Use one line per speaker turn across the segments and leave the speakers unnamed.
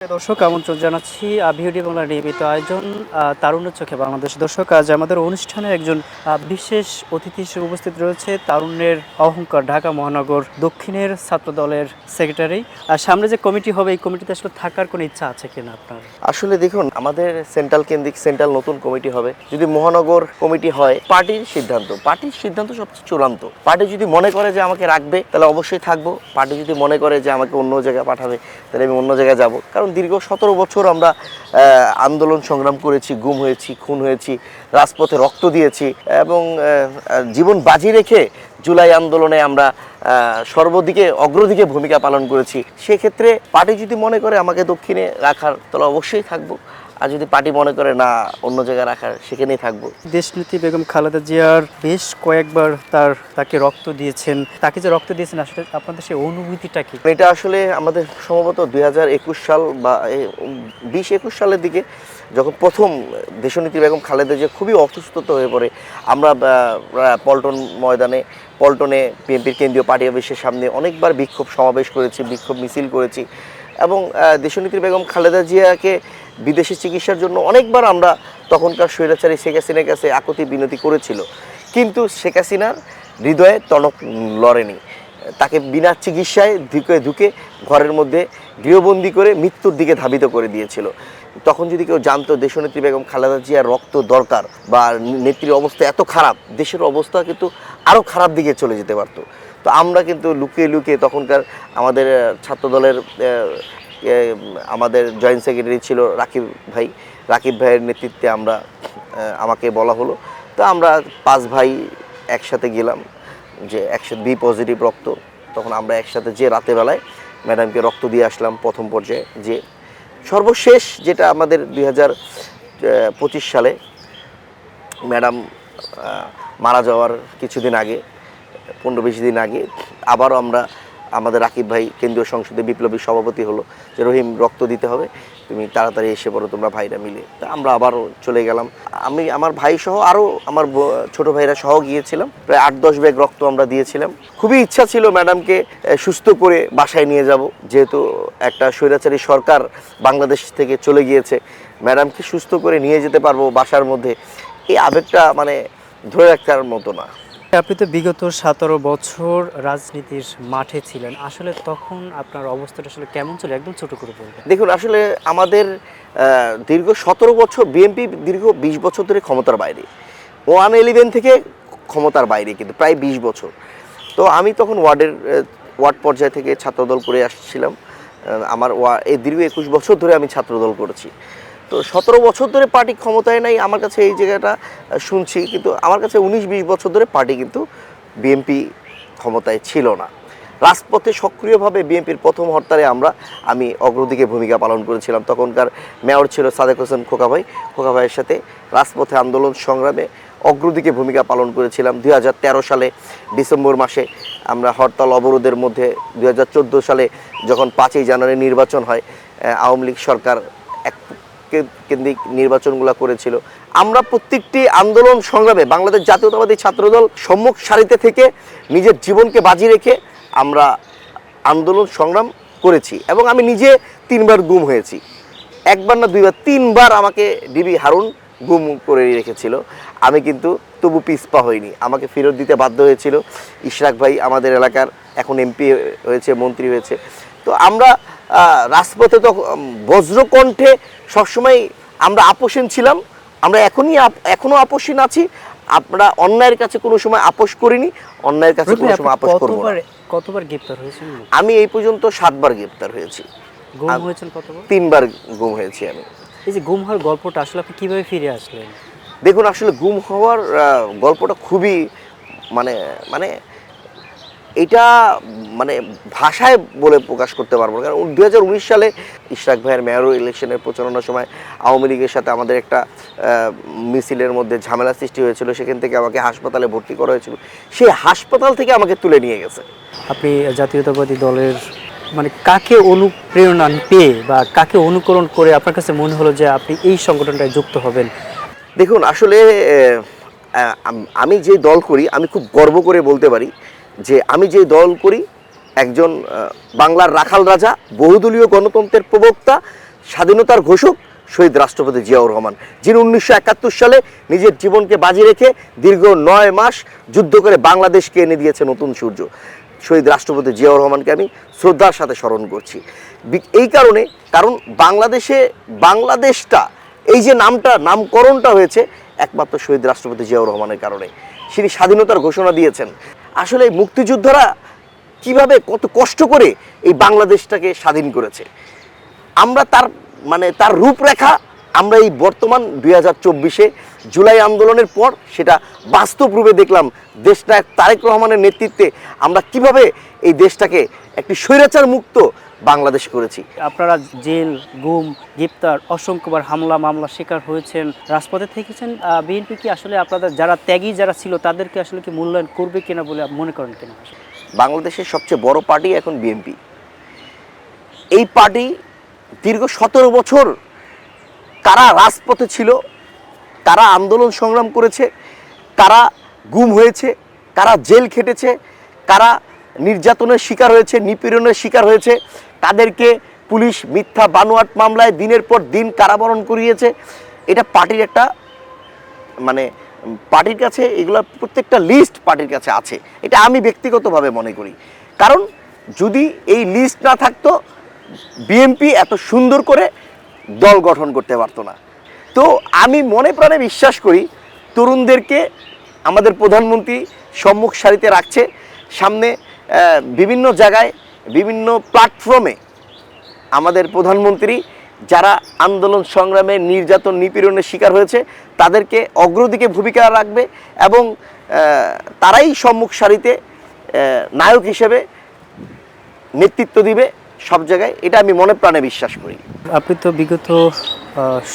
দর্শক আমন্ত্রণ জানাচ্ছি ভিওডি বাংলা নিয়মিত আয়োজন তারুণ্যের চোখে বাংলাদেশ। দর্শক আজ আমাদের অনুষ্ঠানে একজন বিশেষ অতিথি হিসেবে উপস্থিত রয়েছে তারুণ্যের অহংকার ঢাকা মহানগর দক্ষিণের ছাত্র দলের সেক্রেটারি। সামনে যে কমিটি হবে এই কমিটিতে আসলে থাকার কোনো ইচ্ছা আছে কিনা আপনার?
আসলে দেখুন, আমাদের সেন্ট্রাল নতুন কমিটি হবে। যদি মহানগর কমিটি হয়, পার্টির সিদ্ধান্ত সবচেয়ে চূড়ান্ত। পার্টি যদি মনে করে যে আমাকে রাখবে তাহলে অবশ্যই থাকবো। পার্টি যদি মনে করে যে আমাকে অন্য জায়গায় পাঠাবে তাহলে আমি অন্য জায়গায় যাব। কারণ দীর্ঘ 17 বছর আমরা আন্দোলন সংগ্রাম করেছি, গুম হয়েছি, খুন হয়েছি, রাজপথে রক্ত দিয়েছি এবং জীবন বাজি রেখে জুলাই আন্দোলনে আমরা সর্বদিকে অগ্রদিকে ভূমিকা পালন করেছি। সেক্ষেত্রে পার্টি যদি মনে করে আমাকে দক্ষিণে রাখার তাহলে অবশ্যই থাকবো, আর যদি পার্টি মনে করে না অন্য জায়গায় রাখার সেখানেই থাকবো।
দেশনেত্রী বেগম খালেদা জিয়ার বেশ কয়েকবার তাকে রক্ত দিয়েছেন, তাকে যে রক্ত দিয়েছেন আসলে আপনাদের সেই অনুভূতিটা কি?
এটা আসলে আমাদের সম্ভবত 2021 সাল বা 20-21 সালের দিকে যখন প্রথম দেশনেত্রী বেগম খালেদা জিয়া খুবই অসুস্থতা হয়ে পড়ে, আমরা পল্টনে বিএনপির কেন্দ্রীয় পার্টি অফিসের সামনে অনেকবার বিক্ষোভ সমাবেশ করেছি, বিক্ষোভ মিছিল করেছি এবং দেশনেত্রী বেগম খালেদা জিয়াকে বিদেশে চিকিৎসার জন্য অনেকবার আমরা তখনকার স্বৈরাচারী শেখ হাসিনার কাছে আকুতি বিনতি করেছিল, কিন্তু শেখ হাসিনার হৃদয়ে টনক লড়েনি। তাকে বিনা চিকিৎসায় ধুকে ঘরের মধ্যে গৃহবন্দী করে মৃত্যুর দিকে ধাবিত করে দিয়েছিল। তখন যদি কেউ জানতো দেশনেত্রী বেগম খালেদা জিয়ার রক্ত দরকার বা নেত্রীর অবস্থা এত খারাপ, দেশের অবস্থা কিন্তু আরও খারাপ দিকে চলে যেতে পারতো। তো আমরা কিন্তু লুকিয়ে লুকিয়ে তখনকার আমাদের ছাত্রদলের আমাদের জয়েন্ট সেক্রেটারি ছিল রাকিব ভাইয়ের নেতৃত্বে আমাকে বলা হলো। তো আমরা 5 ভাই একসাথে গেলাম, যে একসাথে বি পজিটিভ রক্ত। তখন আমরা একসাথে যে রাতের বেলায় ম্যাডামকে রক্ত দিয়ে আসলাম প্রথম পর্যায়ে। যে সর্বশেষ যেটা আমাদের 2025 সালে ম্যাডাম মারা যাওয়ার কিছুদিন আগে, 15-20 দিন আগে আবারও আমাদের রাকিব ভাই কেন্দ্রীয় সংসদে বিপ্লবী সভাপতি হলো যে রহিম রক্ত দিতে হবে, তুমি তাড়াতাড়ি এসে পড়ো তোমরা ভাইরা মিলে। তা আমরা আবারও চলে গেলাম। আমি আমার ভাই সহ আরও আমার ছোট ভাইরা সহ গিয়েছিলাম। প্রায় 8-10 ব্যাগ রক্ত আমরা দিয়েছিলাম। খুবই ইচ্ছা ছিল ম্যাডামকে সুস্থ করে বাসায় নিয়ে যাব, যেহেতু একটা স্বৈরাচারী সরকার বাংলাদেশ থেকে চলে গিয়েছে, ম্যাডামকে সুস্থ করে নিয়ে যেতে পারবো বাসার মধ্যে। এই আবেগটা ধরে রাখার মতো না।
আপনি তো বিগত 17 বছর রাজনীতির মাঠে ছিলেন, আসলে তখন আপনার অবস্থাটা আসলে কেমন ছিল একদম ছোট করে বলবেন?
দেখুন, আসলে আমাদের দীর্ঘ 17 বছর বিএনপি দীর্ঘ 20 বছর ধরে ক্ষমতার বাইরে, 111 থেকে ক্ষমতার বাইরে, কিন্তু প্রায় 20 বছর। তো আমি তখন ওয়ার্ড পর্যায় থেকে ছাত্রদল করে আসছিলাম। এই দীর্ঘ 21 বছর ধরে আমি ছাত্রদল করেছি। তো 17 বছর ধরে পার্টি ক্ষমতায় নাই, আমার কাছে এই জায়গাটা শুনছি, কিন্তু আমার কাছে 19-20 বছর ধরে পার্টি কিন্তু বিএনপি ক্ষমতায় ছিল না। রাজপথে সক্রিয়ভাবে বিএনপির প্রথম হরতালে আমি অগ্রদিকে ভূমিকা পালন করেছিলাম। তখনকার মেয়র ছিল সাদেক হোসেন খোকা ভাইয়ের সাথে রাজপথে আন্দোলন সংগ্রামে অগ্রদিকে ভূমিকা পালন করেছিলাম। 2013 সালে ডিসেম্বর মাসে আমরা হরতাল অবরোধের মধ্যে 2014 সালে যখন 5ই জানুয়ারি নির্বাচন হয়, আওয়ামী লীগ সরকার কেন্দ্রিক নির্বাচনগুলো করেছিল। আমরা প্রত্যেকটি আন্দোলন সংগ্রামে বাংলাদেশ জাতীয়তাবাদী ছাত্রদল সম্মুখ সারিতে থেকে নিজের জীবনকে বাজি রেখে আমরা আন্দোলন সংগ্রাম করেছি এবং আমি নিজে 3 বার গুম হয়েছি। 1 বার না 2 বার, 3 বার আমাকে ডিবি হারুন গুম করে রেখেছিল। আমি কিন্তু তবু পিছপা হইনি, আমাকে ফেরত দিতে বাধ্য হয়েছিল। ইশরাক ভাই আমাদের এলাকার এখন এমপি হয়েছে, মন্ত্রী হয়েছে। তো আমরা রাজপথে তো বজ্রকণ্ঠে সবসময় আমরা আপোষহীন ছিলাম, আমরা এখনও আপোষহীন আছি। আমরা অন্যায়ের কাছে কোনো সময় আপোষ করিনি, অন্যায়ের কাছে কোনো সময় আপোষ করব না।
কতবার গ্রেফতার হয়েছেন?
আমি এই পর্যন্ত 7 বার গ্রেফতার হয়েছি।
গুম হয়েছেন কতবার?
3 বার গুম হয়েছি আমি।
এই যে গুম হওয়ার গল্পটা আসলে আপনি কিভাবে ফিরে আসলেন?
দেখুন, আসলে গুম হওয়ার গল্পটা খুবই মানে এটা ভাষায় বলে প্রকাশ করতে পারবো না। কারণ 2019 সালে ইশরাক ভাইয়ের মেয়র ইলেকশনের প্রচারণার সময় আওয়ামী লীগের সাথে আমাদের একটা মিছিলের মধ্যে ঝামেলা সৃষ্টি হয়েছিল। সেখান থেকে আমাকে হাসপাতালে ভর্তি করা হয়েছিল। সেই হাসপাতাল থেকে আমাকে তুলে নিয়ে গেছে।
আপনি জাতীয়তাবাদী দলের কাকে অনুপ্রেরণা পেয়ে বা কাকে অনুকরণ করে আপনার কাছে মনে হলো যে আপনি এই সংগঠনটায় যুক্ত হবেন?
দেখুন, আসলে আমি যে দল করি আমি খুব গর্ব করে বলতে পারি যে আমি যে দল করি একজন বাংলার রাখাল রাজা, বহুদলীয় গণতন্ত্রের প্রবক্তা স্বাধীনতার ঘোষক শহীদ রাষ্ট্রপতি জিয়াউর রহমান, যিনি 1971 সালে নিজের জীবনকে বাজি রেখে দীর্ঘ 9 মাস যুদ্ধ করে বাংলাদেশকে এনে দিয়েছে নতুন সূর্য। শহীদ রাষ্ট্রপতি জিয়াউর রহমানকে আমি শ্রদ্ধার সাথে স্মরণ করছি। এই কারণে, কারণ বাংলাদেশটা এই যে নামকরণটা হয়েছে একমাত্র শহীদ রাষ্ট্রপতি জিয়াউর রহমানের কারণে। তিনি স্বাধীনতার ঘোষণা দিয়েছেন। আসলে মুক্তিযোদ্ধারা কিভাবে কত কষ্ট করে এই বাংলাদেশটাকে স্বাধীন করেছে, আমরা তার রূপরেখা আমরা এই বর্তমান 2024-এ জুলাই আন্দোলনের পর সেটা বাস্তব রূপে দেখলাম। দেশনায়ক তারেক রহমানের নেতৃত্বে আমরা কিভাবে এই দেশটাকে একটি স্বৈরাচার মুক্ত বাংলাদেশ করেছি।
আপনারা জেল, গুম, গ্রেপ্তার, অসংখ্যবার হামলা মামলা শিকার হয়েছেন, রাজপথে থেকেছেন। বিএনপি কি আসলে আপনাদের যারা ত্যাগী যারা ছিল তাদেরকে আসলে কি মূল্যায়ন করবে কিনা বলে মনে করেন কিনা?
বাংলাদেশের সবচেয়ে বড় পার্টি এখন বিএনপি। এই পার্টি দীর্ঘ 17 বছর কারা রাজপথে ছিল, কারা আন্দোলন সংগ্রাম করেছে, কারা গুম হয়েছে, কারা জেল খেটেছে, কারা নির্যাতনের শিকার হয়েছে, নিপীড়নের শিকার হয়েছে, তাদেরকে পুলিশ মিথ্যা বানোয়াট মামলায় দিনের পর দিন কারাবরণ করিয়েছে। এটা পার্টির একটা পার্টির কাছে এগুলোর প্রত্যেকটা লিস্ট পার্টির কাছে আছে। এটা আমি ব্যক্তিগতভাবে মনে করি। কারণ যদি এই লিস্ট না থাকতো বিএনপি এত সুন্দর করে দল গঠন করতে পারতো না। তো আমি মনে প্রাণে বিশ্বাস করি তরুণদেরকে আমাদের প্রধানমন্ত্রী সম্মুখ সারিতে রাখছে। সামনে বিভিন্ন জায়গায় বিভিন্ন প্ল্যাটফর্মে আমাদের প্রধানমন্ত্রী যারা আন্দোলন সংগ্রামে নির্যাতন নিপীড়নের শিকার হয়েছে তাদেরকে অগ্রদিকে ভূমিকা রাখবে এবং তারাই সম্মুখ সারিতে নায়ক হিসেবে নেতৃত্ব দিবে সব জায়গায়। এটা আমি মনে প্রাণে বিশ্বাস করি।
আপনি তো বিগত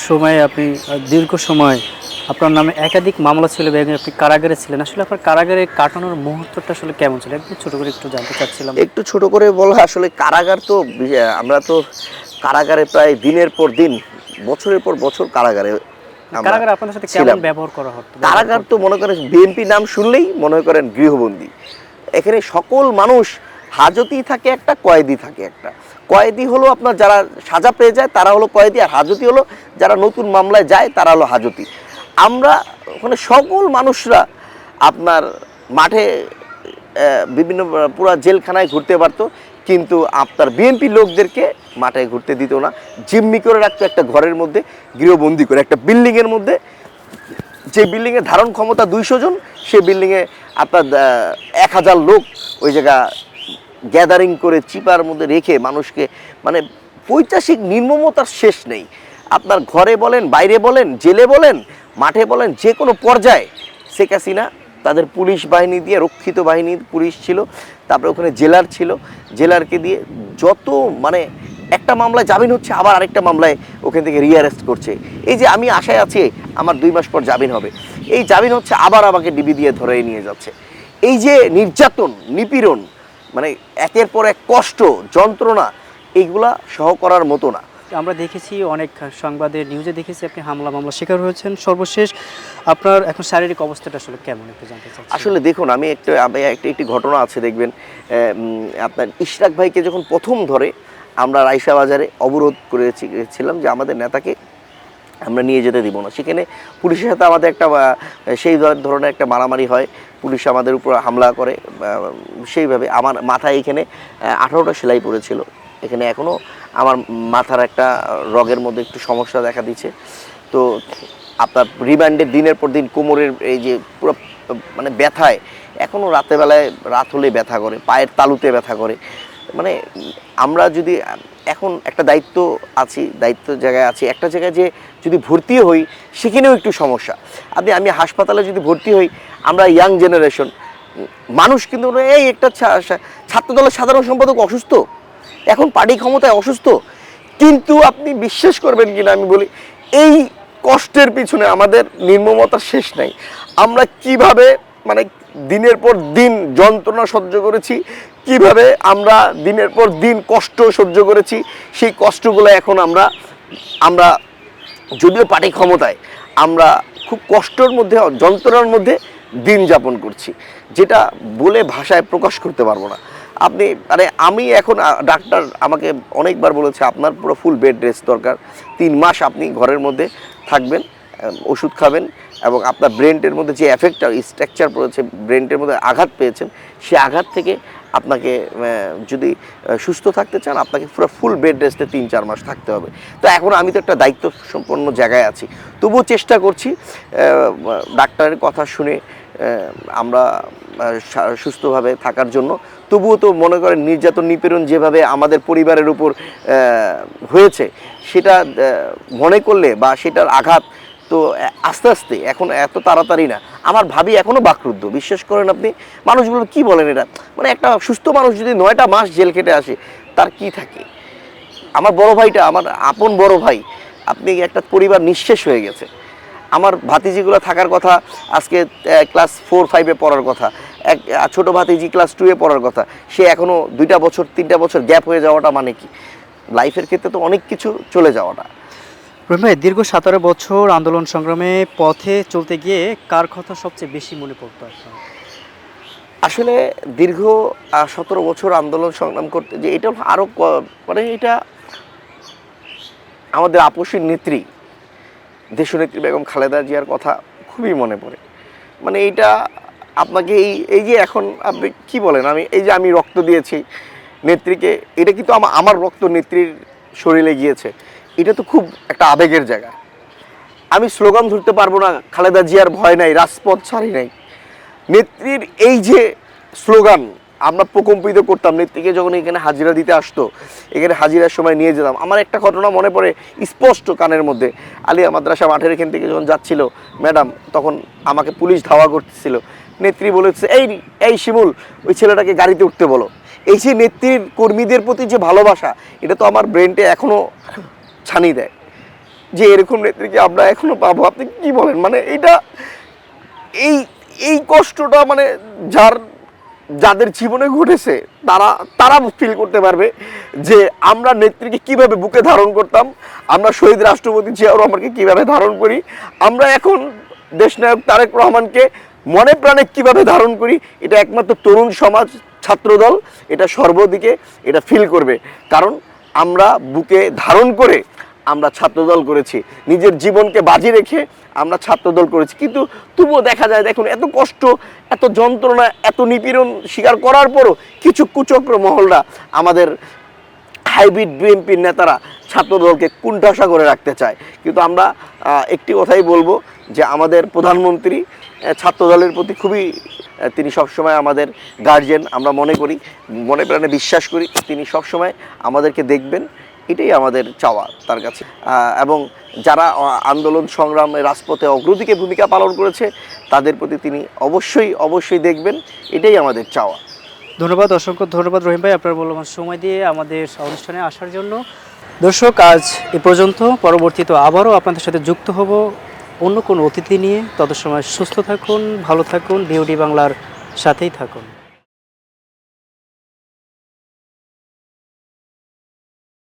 সময়ে আপনি দীর্ঘ সময় আপনার নামে একাধিক মামলা ছিল এবং আপনি কারাগারে ছিলেন। আসলে আপনার কারাগারে কাটানোর মুহূর্তটা আসলে কেমন ছিল, একটু ছোট করে একটু জানতে চাচ্ছিলাম।
একটু ছোট করে বলা, আসলে কারাগার তো আমরা তো কারাগারে প্রায় দিনের পর দিন বছরের পর বছর কারাগারে
আপনাদের সাথে কেমন ব্যবহার করা হতো?
কারাগার তো মনে করেন বিএনপি নাম শুনলেই মনে করেন গৃহবন্দী। এখানে সকল মানুষ হাজতি থাকে একটা, কয়েদি থাকে একটা। কয়েদি হলো আপনার যারা সাজা পেয়ে যায় তারা হলো কয়েদি, আর হাজতি হলো যারা নতুন মামলায় যায় তারা হলো হাজতি। আমরা ওখানে সকল মানুষরা আপনার মাঠে বিভিন্ন পুরো জেলখানায় ঘুরতে পারতো, কিন্তু আপনার বিএনপি লোকদেরকে মাঠে ঘুরতে দিত না। জিম্মি করে রাখতো একটা ঘরের মধ্যে, গৃহবন্দী করে একটা বিল্ডিংয়ের মধ্যে। যে বিল্ডিংয়ে ধারণ ক্ষমতা 200 জন, সে বিল্ডিংয়ে আপনার 1000 লোক ওই জায়গা গ্যাদারিং করে চিপার মধ্যে রেখে মানুষকে পৈশাচিক নির্মমতার শেষ নেই। আপনার ঘরে বলেন, বাইরে বলেন, জেলে বলেন, মাঠে বলেন, যে কোনো পর্যায়ে শেখ হাসিনা তাদের পুলিশ বাহিনী দিয়ে, রক্ষিত বাহিনীর পুলিশ ছিল, তারপরে ওখানে জেলার ছিল, জেলারকে দিয়ে যত একটা মামলায় জামিন হচ্ছে আবার আরেকটা মামলায় ওখান থেকে রিঅ্যারেস্ট করছে। এই যে আমি আশায় আছি আমার 2 মাস পর জামিন হবে, এই জামিন হচ্ছে আবার আমাকে ডিবি দিয়ে ধরে নিয়ে যাচ্ছে। এই যে নির্যাতন নিপীড়ন, একের পর এক কষ্ট যন্ত্রণা, এইগুলা সহ করার মতো না।
আমরা দেখেছি অনেক সংবাদে নিউজে দেখেছি আপনি হামলা মামলা শিকার হয়েছেন। সর্বশেষ আপনার এখন শারীরিক অবস্থাটা আসলে কেমন একটু জানতে চাচ্ছি।
আসলে দেখুন, আমি একটি ঘটনা আছে দেখবেন। আপনার ইশরাক ভাইকে যখন প্রথম ধরে আমরা রাইসা বাজারে অবরোধ করেছিলাম যে আমাদের নেতাকে আমরা নিয়ে যেতে দিব না। সেখানে পুলিশের সাথে আমাদের একটা সেই ধরনের একটা মারামারি হয়, পুলিশ আমাদের উপর হামলা করে। সেইভাবে আমার মাথায় এখানে 18টা সেলাই পড়েছিল। এখানে এখনও আমার মাথার একটা রগের মধ্যে একটু সমস্যা দেখা দিচ্ছে। তো আপনার রিমান্ডের দিনের পর দিন কোমরের এই যে পুরো ব্যথায় এখনও রাত হলে ব্যথা করে, পায়ের তালুতে ব্যথা করে। আমরা যদি এখন একটা দায়িত্ব জায়গায় আছি, একটা জায়গায় যে যদি ভর্তি হই সেখানেও একটু সমস্যা। আমি হাসপাতালে যদি ভর্তি হই, আমরা ইয়াং জেনারেশন মানুষ, কিন্তু এই একটা ছাত্রদলের সাধারণ সম্পাদক অসুস্থ, এখন পার্টি ক্ষমতায় অসুস্থ, কিন্তু আপনি বিশ্বাস করবেন কিনা আমি বলি, এই কষ্টের পিছনে আমাদের নির্মমতার শেষ নাই। আমরা কিভাবে দিনের পর দিন যন্ত্রণা সহ্য করেছি, কিভাবে আমরা দিনের পর দিন কষ্ট সহ্য করেছি, সেই কষ্টগুলো এখন আমরা যদিও পার্টি ক্ষমতায়, আমরা খুব কষ্টের মধ্যে, যন্ত্রণার মধ্যে দিন যাপন করছি, যেটা বলে ভাষায় প্রকাশ করতে পারবো না। আপনি মানে আমি এখন ডাক্তার আমাকে অনেকবার বলেছে আপনার পুরো ফুল বেড রেস্ট দরকার, 3 মাস আপনি ঘরের মধ্যে থাকবেন, ওষুধ খাবেন, এবং আপনার ব্রেনের মধ্যে যে এফেক্টটা স্ট্রাকচার পড়েছে, ব্রেনের মধ্যে আঘাত পেয়েছেন, সেই আঘাত থেকে আপনাকে যদি সুস্থ থাকতে চান আপনাকে পুরো ফুল বেড রেস্টে 3-4 মাস থাকতে হবে। তো এখন আমি তো একটা দায়িত্ব সম্পন্ন জায়গায় আছি, তবুও চেষ্টা করছি ডাক্তারের কথা শুনে আমরা সুস্থভাবে থাকার জন্য। তবুও তো মনে করেন নির্যাতন নিপীড়ন যেভাবে আমাদের পরিবারের উপর হয়েছে, সেটা মনে করলে বা সেটার আঘাত তো আস্তে আস্তে, এখন এত তাড়াতাড়ি না। আমার ভাবি এখনও বাকরুদ্ধ, বিশ্বাস করেন আপনি। মানুষগুলো কি বলেন এটা, মানে একটা সুস্থ মানুষ যদি 9টা মাস জেল খেটে আসে তার কি থাকে। আমার বড় ভাইটা, আমার আপন বড় ভাই, আপনি একটা পরিবার নিঃশেষ হয়ে গেছে। আমার ভাতিজিগুলো থাকার কথা আজকে ক্লাস 4-5-এ পড়ার কথা, এক ছোটো ভাতিজি ক্লাস 2-এ পড়ার কথা, সে এখনও 2টা বছর 3টা বছর গ্যাপ হয়ে যাওয়াটা মানে কি? লাইফের ক্ষেত্রে তো অনেক কিছু চলে যাওয়াটা।
রহিম ভাই, দীর্ঘ 17 বছর আন্দোলন সংগ্রামে পথে চলতে গিয়ে কার কথা সবচেয়ে বেশি মনে পড়তো আপনার?
আসলে দীর্ঘ 17 বছর আন্দোলন সংগ্রাম করতে যে এটা আরও মানে এটা আমাদের আপসীর নেত্রী দেশনেত্রী বেগম খালেদা জিয়ার কথা খুবই মনে পড়ে। মানে এইটা আপনাকে এই যে এখন আপনি কি বলেন, আমি এই যে আমি রক্ত দিয়েছি নেত্রীকে, এটা কিন্তু আমার রক্ত নেত্রীর শরীরে গিয়েছে, এটা তো খুব একটা আবেগের জায়গা। আমি স্লোগান ধরতে পারবো না খালেদা জিয়ার ভয় নাই, রাজপথ ছাড়ি নাই। নেত্রীর এই যে স্লোগান আমরা প্রকম্পিত করতাম, নেত্রীকে যখন এখানে হাজিরা দিতে আসতো, এখানে হাজিরার সময় নিয়ে যেতাম। আমার একটা ঘটনা মনে পড়ে স্পষ্ট কানের মধ্যে, আলিয়া মাদ্রাসা মাঠের এখান থেকে যখন যাচ্ছিল ম্যাডাম, তখন আমাকে পুলিশ ধাওয়া করতেছিল। নেত্রী বলেছে, এই শিমুল, ওই ছেলেটাকে গাড়িতে উঠতে বলো। এই যে নেত্রীর কর্মীদের প্রতি যে ভালোবাসা, এটা তো আমার ব্রেনটে এখনও ছানি দেয় যে এরকম নেত্রীকে আমরা এখনও পাবো। আপনি কি বলেন, মানে এইটা এই এই কষ্টটা মানে যাদের জীবনে ঘটেছে তারা ফিল করতে পারবে যে আমরা নেত্রীকে কিভাবে বুকে ধারণ করতাম, আমরা শহীদ রাষ্ট্রপতি জিয়াউর রহমানকে কিভাবে ধারণ করি, আমরা এখন দেশনায়ক তারেক রহমানকে মনে প্রাণে কিভাবে ধারণ করি। এটা একমাত্র তরুণ সমাজ, ছাত্রদল এটা সর্বদিকে এটা ফিল করবে, কারণ আমরা বুকে ধারণ করে আমরা ছাত্রদল করেছি, নিজের জীবনকে বাজি রেখে আমরা ছাত্রদল করেছি। কিন্তু তবুও দেখা যায়, দেখুন এত কষ্ট, এত যন্ত্রণা, এত নিপীড়ন স্বীকার করার পরও কিছু কুচক্র মহলরা, আমাদের হাইব্রিড বিএনপির নেতারা ছাত্রদলকে কুণ্ঠাসা করে রাখতে চায়। কিন্তু আমরা একটি কথাই বলবো যে আমাদের প্রধানমন্ত্রী ছাত্রদলের প্রতি খুবই, তিনি সবসময় আমাদের গার্জিয়ান, আমরা মনে করি, মনে প্রাণে বিশ্বাস করি তিনি সবসময় আমাদেরকে দেখবেন, এটাই আমাদের চাওয়া তার কাছে। এবং যারা আন্দোলন সংগ্রামে রাজপথে অগ্রদিকে ভূমিকা পালন করেছে তাদের প্রতি তিনি অবশ্যই দেখবেন, এটাই আমাদের চাওয়া।
ধন্যবাদ, অসংখ্য ধন্যবাদ রহিম ভাই, আপনার মূল্যবান সময় দিয়ে আমাদের অনুষ্ঠানে আসার জন্য। দর্শক, আজ এ পর্যন্ত। পরবর্তীতে আবারও আপনাদের সাথে যুক্ত হব অন্য কোনো অতিথি নিয়ে। তত সময় সুস্থ থাকুন, ভালো থাকুন, ভিওডি বাংলার সাথেই থাকুন।